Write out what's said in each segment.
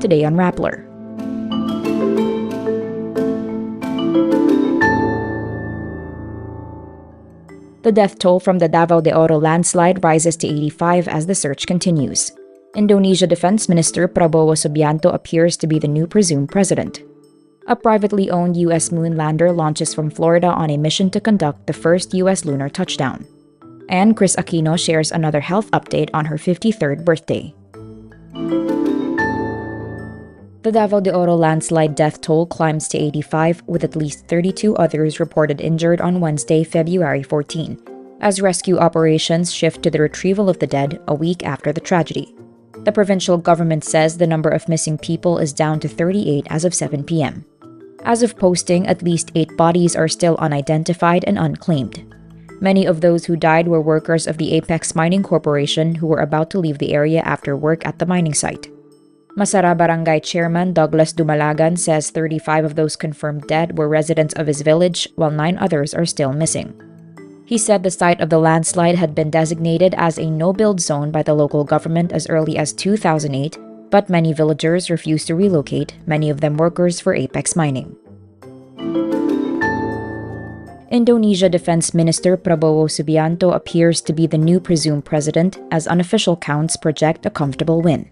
Today on Rappler. The death toll from the Davao de Oro landslide rises to 85 as the search continues. Indonesia Defense Minister Prabowo appears to be the new presumed president. A privately owned U.S. moonlander launches from Florida on a mission to conduct the first U.S. lunar touchdown. And Kris Aquino shares another health update on her 53rd birthday. The Davao de Oro landslide death toll climbs to 85, with at least 32 others reported injured on Wednesday, February 14, as rescue operations shift to the retrieval of the dead a week after the tragedy. The provincial government says the number of missing people is down to 38 as of 7 p.m. As of posting, at least 8 bodies are still unidentified and unclaimed. Many of those who died were workers of the Apex Mining Corporation who were about to leave the area after work at the mining site. Masara Barangay Chairman Douglas Dumalagan says 35 of those confirmed dead were residents of his village, while 9 others are still missing. He said the site of the landslide had been designated as a no-build zone by the local government as early as 2008, but many villagers refused to relocate, many of them workers for Apex Mining. Indonesia Defense Minister Prabowo appears to be the new presumed president, as unofficial counts project a comfortable win.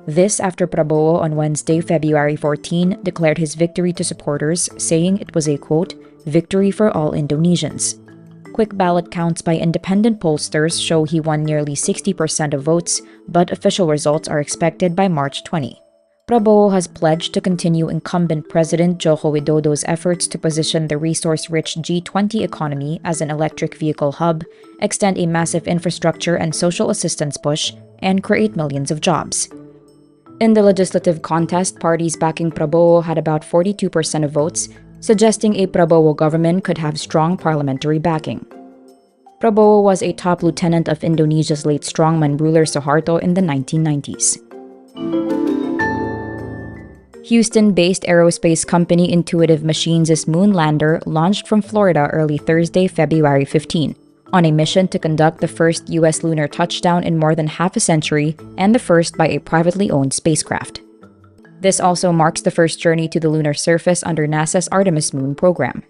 This after Prabowo on Wednesday, February 14, declared his victory to supporters, saying it was a, quote, victory for all Indonesians. Quick ballot counts by independent pollsters show he won nearly 60% of votes, but official results are expected by March 20. Prabowo has pledged to continue incumbent President Joko Widodo's efforts to position the resource-rich G20 economy as an electric vehicle hub, extend a massive infrastructure and social assistance push, and create millions of jobs. In the legislative contest, parties backing Prabowo had about 42% of votes, suggesting a Prabowo government could have strong parliamentary backing. Prabowo was a top lieutenant of Indonesia's late strongman ruler Suharto in the 1990s. Houston-based aerospace company Intuitive Machines' moonlander launched from Florida early Thursday, February 15, on a mission to conduct the first U.S. lunar touchdown in more than half a century and the first by a privately owned spacecraft. This also marks the first journey to the lunar surface under NASA's Artemis Moon program.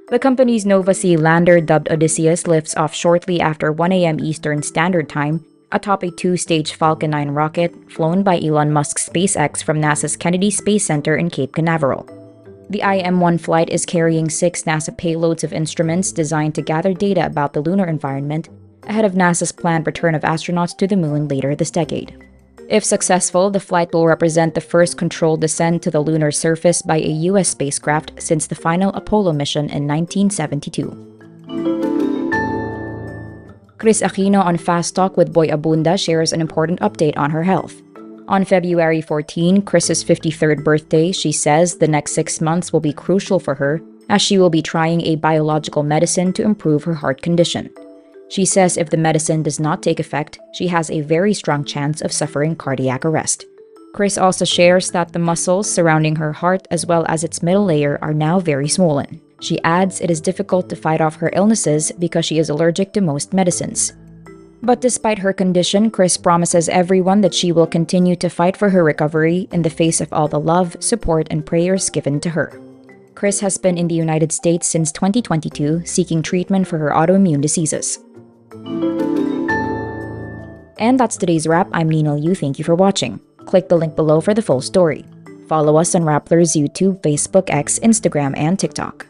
The company's Nova C lander, dubbed Odysseus, lifts off shortly after 1 a.m. Eastern Standard Time atop a 2-stage Falcon 9 rocket flown by Elon Musk's SpaceX from NASA's Kennedy Space Center in Cape Canaveral. The IM-1 flight is carrying 6 NASA payloads of instruments designed to gather data about the lunar environment ahead of NASA's planned return of astronauts to the moon later this decade. If successful, the flight will represent the first controlled descent to the lunar surface by a U.S. spacecraft since the final Apollo mission in 1972. Kris Aquino on Fast Talk with Boy Abunda shares an important update on her health. On February 14, Kris's 53rd birthday, she says the next 6 months will be crucial for her as she will be trying a biological medicine to improve her heart condition. She says if the medicine does not take effect, she has a very strong chance of suffering cardiac arrest. Kris also shares that the muscles surrounding her heart as well as its middle layer are now very swollen. She adds it is difficult to fight off her illnesses because she is allergic to most medicines. But despite her condition, Kris promises everyone that she will continue to fight for her recovery in the face of all the love, support, and prayers given to her. Kris has been in the United States since 2022, seeking treatment for her autoimmune diseases. And that's today's wrap. I'm Nino Yu. Thank you for watching. Click the link below for the full story. Follow us on Rappler's YouTube, Facebook, X, Instagram, and TikTok.